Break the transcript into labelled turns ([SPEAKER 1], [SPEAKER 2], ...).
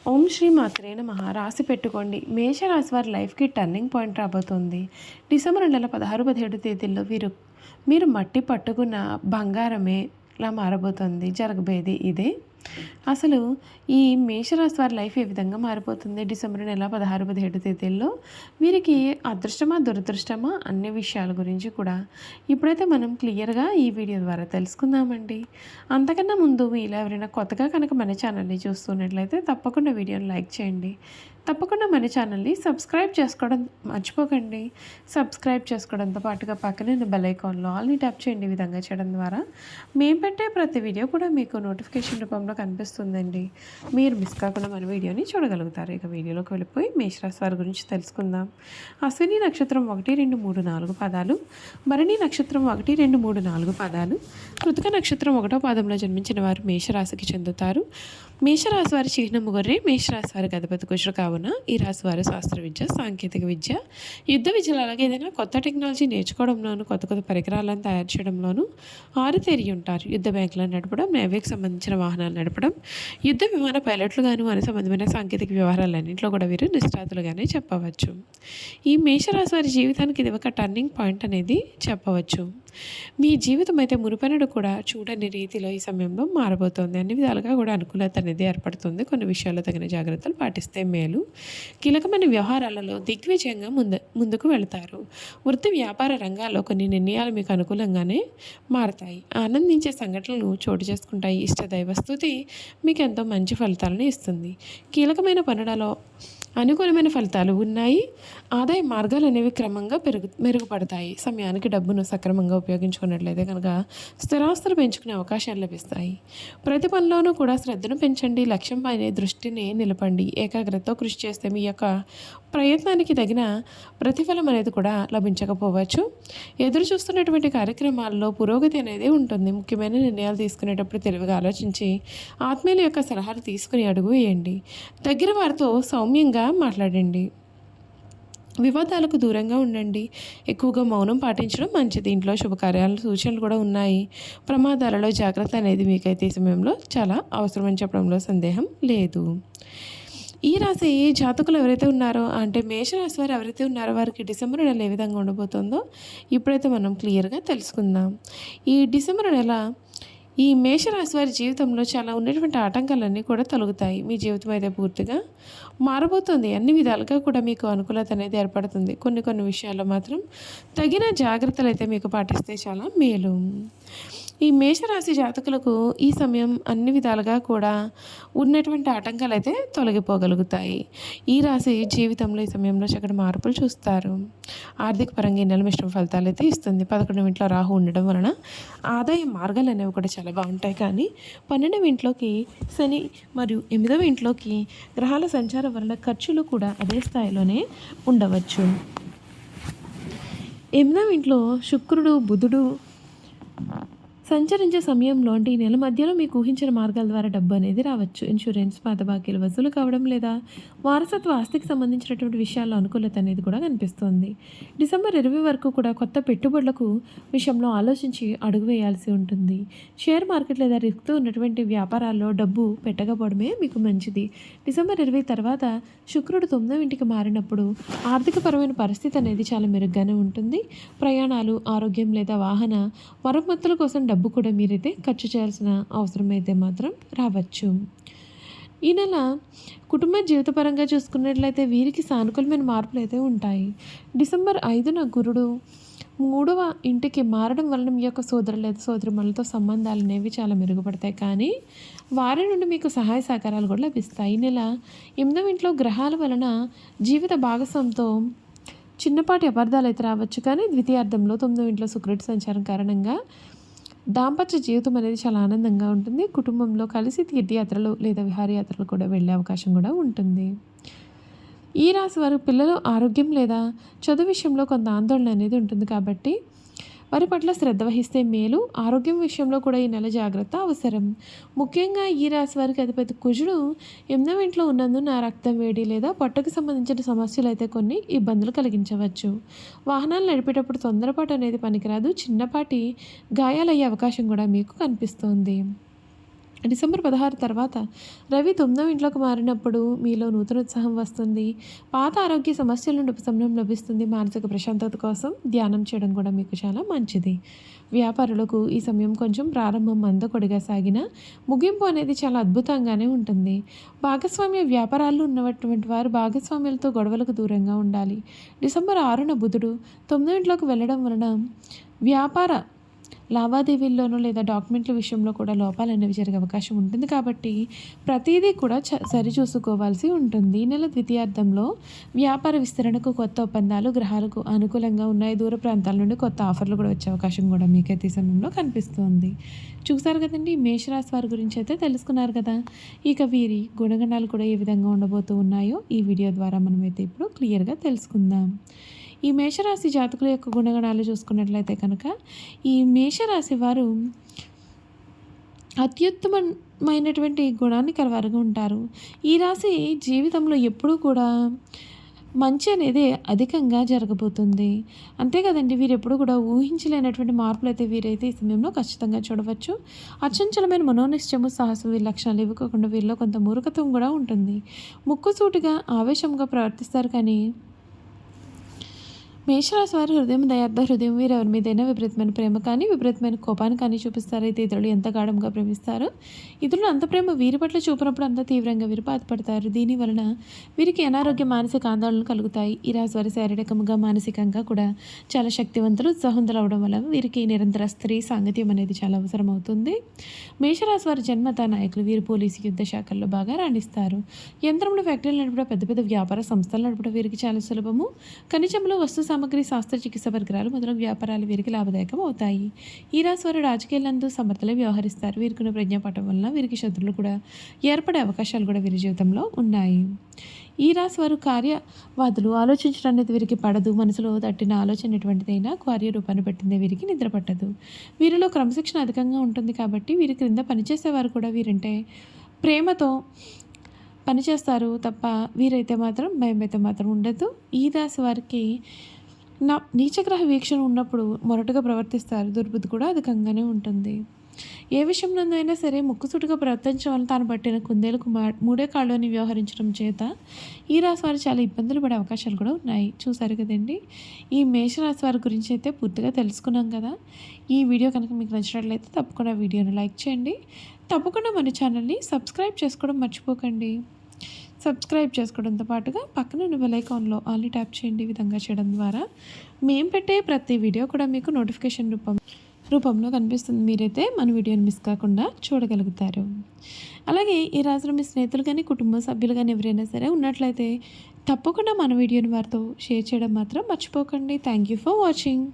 [SPEAKER 1] ఓం శ్రీ మాత్రే నమః. రాసి పెట్టుకోండి. మేషరాశి వారి లైఫ్కి టర్నింగ్ పాయింట్ రాబోతుంది. డిసెంబర్ నెల 16, 17 తేదీల్లో మీరు మట్టి పట్టుకున్న బంగారమే ఇలా మారబోతుంది. జరగబోయేది ఇదే. అసలు ఈ మేషరాశి వారి లైఫ్ ఏ విధంగా మారిపోతుంది డిసెంబర్ నెల 16, 17 తేదీల్లో వీరికి అదృష్టమా దురదృష్టమా అన్ని విషయాల గురించి కూడా ఇప్పుడైతే మనం క్లియర్గా ఈ వీడియో ద్వారా తెలుసుకుందామండి. అంతకన్నా ముందు మీలో ఎవరైనా కొత్తగా కనుక మన ఛానల్ని చూస్తున్నట్లయితే తప్పకుండా వీడియోని లైక్ చేయండి. తప్పకుండా మన ఛానల్ని సబ్స్క్రైబ్ చేసుకోవడం మర్చిపోకండి. సబ్స్క్రైబ్ చేసుకోవడంతో పాటుగా పక్కనే ఉన్న బెల్ ఐకాన్లో ఆల్ని ట్యాప్ చేయండి. ఈ విధంగా చేయడం ద్వారా మేము పెట్టే ప్రతి వీడియో కూడా మీకు నోటిఫికేషన్ రూపంలో కనిపిస్తుందండి. మీరు మిస్ కాకుండా మన వీడియోని చూడగలుగుతారు. ఇక వీడియోలోకి వెళ్ళిపోయి మేషరాశి వారి గురించి తెలుసుకుందాం. అశ్విని నక్షత్రం 1, 2, 3, 4 పాదాలు, భరణి నక్షత్రం 1, 2, 3, 4 పాదాలు, కృతిక నక్షత్రం 1వ పాదంలో జన్మించిన వారు మేషరాశికి చెందుతారు. మేషరాశి వారి చిహ్నము గొర్రె. మేషరాశి వారికి అధిపతి కుజుడు కావున ఈ రాశి వారి శాస్త్ర విద్య, సాంకేతిక విద్య, యుద్ధ విద్యలు అలాగే ఏదైనా కొత్త టెక్నాలజీ నేర్చుకోవడంలోనూ కొత్త కొత్త పరికరాలను తయారు చేయడంలోనూ ఆరితేరి ఉంటారు. యుద్ధ బ్యాంకులను నడపడం, నేవీకి సంబంధించిన వాహనాలు నడపడం, యుద్ధ విమాన పైలట్లుగాను అని సంబంధమైన సాంకేతిక వ్యవహారాలన్నింటిలో కూడా వీరు నిష్ణాతులుగానే చెప్పవచ్చు. ఈ మేషరాశి వారి జీవితానికి ఇది ఒక టర్నింగ్ పాయింట్ అనేది చెప్పవచ్చు. మీ జీవితం అయితే మునుపనడు కూడా చూడని రీతిలో ఈ సమయంలో మారబోతోంది. అన్ని విధాలుగా కూడా అనుకూలత అనేది ఏర్పడుతుంది. కొన్ని విషయాల్లో తగిన జాగ్రత్తలు పాటిస్తే మేలు. కీలకమైన వ్యవహారాలలో దిగ్విజయంగా ముందుకు వెళతారు. వృత్తి వ్యాపార రంగాల్లో కొన్ని నిర్ణయాలు మీకు అనుకూలంగానే మారతాయి. ఆనందించే సంఘటనలు చోటు చేసుకుంటాయి. ఇష్టదైవ స్తుతి మీకు ఎంతో మంచి ఫలితాలను ఇస్తుంది. కీలకమైన పనులలో అనుకూలమైన ఫలితాలు ఉన్నాయి. ఆదాయ మార్గాలు అనేవి క్రమంగా మెరుగుపడతాయి. సమయానికి డబ్బును సక్రమంగా ఉపయోగించుకున్నట్లయితే కనుక స్థిరాస్తులు పెంచుకునే అవకాశాలు లభిస్తాయి. ప్రతి పనిలోనూ కూడా శ్రద్ధను పెంచండి. లక్ష్యం పైన దృష్టిని నిలపండి. ఏకాగ్రతతో కృషి చేస్తే మీ యొక్క ప్రయత్నానికి తగిన ప్రతిఫలం అనేది కూడా లభించకపోవచ్చు. ఎదురు చూస్తున్నటువంటి కార్యక్రమాల్లో పురోగతి అనేది ఉంటుంది. ముఖ్యమైన నిర్ణయాలు తీసుకునేటప్పుడు తెలివిగా ఆలోచించి ఆత్మీయుల యొక్క సలహాలు తీసుకుని అడుగు వేయండి. దగ్గర వారితో సౌమ్యంగా మాట్లాడండి. వివాదాలకు దూరంగా ఉండండి. ఎక్కువగా మౌనం పాటించడం మంచిది. ఇంట్లో శుభకార్యాల సూచనలు కూడా ఉన్నాయి. ప్రమాదాలలో జాగ్రత్త అనేది మీకైతే ఈ సమయంలో చాలా అవసరమని చెప్పడంలో సందేహం లేదు. ఈ రాశి జాతకులు ఎవరైతే ఉన్నారో అంటే మేషరాశి వారు ఎవరైతే ఉన్నారో వారికి డిసెంబర్ నెల ఏ విధంగా ఉండబోతుందో ఇప్పుడైతే మనం క్లియర్గా తెలుసుకుందాం. ఈ డిసెంబర్ నెల ఈ మేషరాశి వారి జీవితంలో చాలా ఉన్నటువంటి ఆటంకాలన్నీ కూడా తొలగుతాయి. మీ జీవితం అయితే పూర్తిగా మారబోతుంది. అన్ని విధాలుగా కూడా మీకు అనుకూలత అనేది ఏర్పడుతుంది. కొన్ని విషయాల్లో మాత్రం తగిన జాగ్రత్తలు అయితే మీకు పాటిస్తే చాలా మేలు. ఈ మేషరాశి జాతకులకు ఈ సమయం అన్ని విధాలుగా కూడా ఉన్నటువంటి ఆటంకాలు అయితే తొలగిపోగలుగుతాయి. ఈ రాశి జీవితంలో ఈ సమయంలో చక్కటి మార్పులు చూస్తారు. ఆర్థిక పరంగా ఈ నెల మిశ్రమ ఫలితాలు అయితే ఇస్తుంది. 11వ ఇంట్లో రాహు ఉండడం వలన ఆదాయ మార్గాలు అనేవి కూడా చాలా బాగుంటాయి. కానీ 12వ ఇంట్లోకి శని మరియు 8వ ఇంట్లోకి గ్రహాల సంచారం వలన ఖర్చులు కూడా అదే స్థాయిలోనే ఉండవచ్చు. 8వ ఇంట్లో శుక్రుడు, బుధుడు సంచరించే సమయంలో అంటే ఈ నెల మధ్యలో మీకు ఊహించిన మార్గాల ద్వారా డబ్బు అనేది రావచ్చు. ఇన్సూరెన్స్, పాత బాకీలు వసూలు కావడం లేదా వారసత్వ ఆస్తికి సంబంధించినటువంటి విషయాల్లో అనుకూలత అనేది కూడా కనిపిస్తుంది. డిసెంబర్ 20 వరకు కూడా కొత్త పెట్టుబడులకు విషయంలో ఆలోచించి అడుగు వేయాల్సి ఉంటుంది. షేర్ మార్కెట్ లేదా రిస్క్తో ఉన్నటువంటి వ్యాపారాల్లో డబ్బు పెట్టకపోవడమే మీకు మంచిది. డిసెంబర్ 20 తర్వాత శుక్రుడు 9వ ఇంటికి మారినప్పుడు ఆర్థికపరమైన పరిస్థితి అనేది చాలా మెరుగ్గానే ఉంటుంది. ప్రయాణాలు, ఆరోగ్యం లేదా వాహన మరమ్మతుల కోసం డబ్బు కూడా మీరైతే ఖర్చు చేయాల్సిన అవసరం అయితే మాత్రం రావచ్చు. ఈ నెల కుటుంబ జీవితపరంగా చూసుకున్నట్లయితే వీరికి సానుకూలమైన మార్పులు అయితే ఉంటాయి. డిసెంబర్ 5న గురుడు 3వ ఇంటికి మారడం వలన మీ యొక్క సోదరు లేదా సోదరిమణులతో సంబంధాలు అనేవి చాలా మెరుగుపడతాయి. కానీ వారి నుండి మీకు సహాయ సహకారాలు కూడా లభిస్తాయి. ఈ నెల 8వ ఇంట్లో గ్రహాల వలన జీవిత భాగస్వామితో చిన్నపాటి అపార్థాలు అయితే రావచ్చు. కానీ ద్వితీయార్థంలో 9వ ఇంట్లో శుక్రుడి సంచారం కారణంగా దాంపత్య జీవితం అనేది చాలా ఆనందంగా ఉంటుంది. కుటుంబంలో కలిసి తీర్థయాత్రలు లేదా విహారయాత్రలు కూడా వెళ్ళే అవకాశం కూడా ఉంటుంది. ఈ రాశి వారు పిల్లల ఆరోగ్యం లేదా చదువు విషయంలో కొంత ఆందోళన అనేది ఉంటుంది. కాబట్టి వారి పట్ల శ్రద్ధ వహిస్తే మేలు. ఆరోగ్యం విషయంలో కూడా ఈ నెల జాగ్రత్త అవసరం. ముఖ్యంగా ఈ రాశి వారికి అధిపతి కుజుడు 8వ ఇంట్లో ఉన్నందున రక్తం వేడి లేదా పొట్టకు సంబంధించిన సమస్యలు అయితే కొన్ని ఇబ్బందులు కలిగించవచ్చు. వాహనాలు నడిపేటప్పుడు తొందరపాటు అనేది పనికిరాదు. చిన్నపాటి గాయాలయ్యే అవకాశం కూడా మీకు కనిపిస్తోంది. డిసెంబర్ 16 తర్వాత రవి 9వ ఇంట్లోకి మారినప్పుడు మీలో నూతన ఉత్సాహం వస్తుంది. పాత ఆరోగ్య సమస్యల నుండి ఉపశమనం లభిస్తుంది. మానసిక ప్రశాంతత కోసం ధ్యానం చేయడం కూడా మీకు చాలా మంచిది. వ్యాపారులకు ఈ సమయం కొంచెం ప్రారంభం మందకొడిగా సాగిన ముగింపు అనేది చాలా అద్భుతంగానే ఉంటుంది. భాగస్వామ్య వ్యాపారాల్లో ఉన్నటువంటి వారు భాగస్వామ్యాలతో గొడవలకు దూరంగా ఉండాలి. డిసెంబర్ 6న బుధుడు 9వ ఇంట్లోకి వెళ్ళడం వలన వ్యాపార లావాదేవీల్లోనూ లేదా డాక్యుమెంట్ల విషయంలో కూడా లోపాలనేవి జరిగే అవకాశం ఉంటుంది. కాబట్టి ప్రతిదీ కూడా సరిచూసుకోవాల్సి ఉంటుంది. ఈ నెల ద్వితీయార్థంలో వ్యాపార విస్తరణకు కొత్త ఒప్పందాలు గ్రహాలకు అనుకూలంగా ఉన్నాయి. దూర ప్రాంతాల నుండి కొత్త ఆఫర్లు కూడా వచ్చే అవకాశం కూడా మీకైతే ఈ సమయంలో కనిపిస్తుంది. చూసారు కదండి, మేషరాశి వారి గురించి అయితే తెలుసుకున్నారు కదా. ఇక వీరి గుణగణాలు కూడా ఏ విధంగా ఉండబోతూ ఉన్నాయో ఈ వీడియో ద్వారా మనమైతే ఇప్పుడు క్లియర్గా తెలుసుకుందాం. ఈ మేషరాశి జాతకుల యొక్క గుణగణాలు చూసుకున్నట్లయితే కనుక ఈ మేషరాశి వారు అత్యుత్తమమైనటువంటి గుణాన్ని కలవారుగా ఉంటారు. ఈ రాశి జీవితంలో ఎప్పుడూ కూడా మంచి అనేది అధికంగా జరగబోతుంది. అంతే కదండి, వీరు ఎప్పుడు కూడా ఊహించలేనటువంటి మార్పులు అయితే వీరైతే ఈ సమయంలో ఖచ్చితంగా చూడవచ్చు. అచంచలమైన మనోనిశ్చయము, సాహసం వీరి లక్షణాలు ఇవ్వకుండా వీరిలో కొంత మూర్ఖత్వం కూడా ఉంటుంది. ముక్కుసూటిగా ఆవేశంగా ప్రవర్తిస్తారు. కానీ మేషరాశి వారు హృదయం దయార్థ హృదయం. వీరు ఎవరి మీదైనా విపరీతమైన ప్రేమ కానీ విపరీతమైన కోపాన్ని కానీ చూపిస్తారు. అయితే ఇతరులు ఎంత గాఢంగా ప్రేమిస్తారో ఇతరులు అంత ప్రేమ వీరి పట్ల చూపినప్పుడు అంత తీవ్రంగా వీరు బాధపడతారు. దీని వలన వీరికి అనారోగ్య మానసిక ఆందోళనలు కలుగుతాయి. ఈ రాశి వారి శారీరకంగా మానసికంగా కూడా చాలా శక్తివంతులు ఉత్సాహంతులు అవడం వల్ల వీరికి నిరంతర స్త్రీ సాంగత్యం అనేది చాలా అవసరం అవుతుంది. మేషరాశి వారి జన్మత నాయకులు. వీరు పోలీసు యుద్ధ శాఖల్లో బాగా రాణిస్తారు. యంత్రములు ఫ్యాక్టరీలు నడపడం పెద్ద పెద్ద వ్యాపార సంస్థలు నడపడం వీరికి చాలా సులభము. ఖనిజంలో వస్తు సామగ్రి, శస్త్రచికిత్స పరికరాలు మొదలగు వ్యాపారాలు వీరికి లాభదాయకం అవుతాయి. ఈ రాశి వారు రాజకీయాలందు సమర్థులే వ్యవహరిస్తారు. వీరికున్న ప్రజ్ఞాపటం వలన వీరికి శత్రువులు కూడా ఏర్పడే అవకాశాలు కూడా వీరి జీవితంలో ఉన్నాయి. ఈ రాశి వారు కార్యవాదులు. ఆలోచించడం అనేది వీరికి పడదు. మనసులో తట్టిన ఆలోచన ఎటువంటిదైనా కార్యరూపాన్ని పెట్టిందే వీరికి నిద్ర పట్టదు. వీరిలో క్రమశిక్షణ అధికంగా ఉంటుంది. కాబట్టి వీరి క్రింద పనిచేసేవారు కూడా వీరంటే ప్రేమతో పనిచేస్తారు తప్ప వీరైతే మాత్రం భయం అయితే మాత్రం ఉండదు. ఈ రాశి వారికి నీచగ్రహ వీక్షణ ఉన్నప్పుడు మొరటుగా ప్రవర్తిస్తారు. దుర్బుద్ధి కూడా అధికంగానే ఉంటుంది. ఏ విషయంలోనైనా సరే ముక్కుసూటిగా ప్రవర్తించడం వల్ల తాను పట్టిన కుందేలకు మూడే కాళ్ళని వ్యవహరించడం చేత ఈ రాశి వారు చాలా ఇబ్బందులు పడే అవకాశాలు కూడా ఉన్నాయి. చూసారు కదండి, ఈ మేషరాశి వారి గురించి అయితే పూర్తిగా తెలుసుకున్నాం కదా. ఈ వీడియో కనుక మీకు నచ్చినట్లయితే తప్పకుండా వీడియోని లైక్ చేయండి. తప్పకుండా మన ఛానల్ని సబ్స్క్రైబ్ చేసుకోవడం మర్చిపోకండి. సబ్స్క్రైబ్ చేసుకోవడంతో పాటుగా పక్కన ఉన్న బెల్ ఐకాన్లో ఆల్ని ట్యాప్ చేయండి. ఈ విధంగా చేయడం ద్వారా మేము పెట్టే ప్రతి వీడియో కూడా మీకు నోటిఫికేషన్ రూపంలో కనిపిస్తుంది. మీరైతే మన వీడియోని మిస్ కాకుండా చూడగలుగుతారు. అలాగే ఈ రాశిలో మీ స్నేహితులు కానీ కుటుంబ సభ్యులు కానీ ఎవరైనా సరే ఉన్నట్లయితే తప్పకుండా మన వీడియోని వారితో షేర్ చేయడం మాత్రం మర్చిపోకండి. Thank you for watching.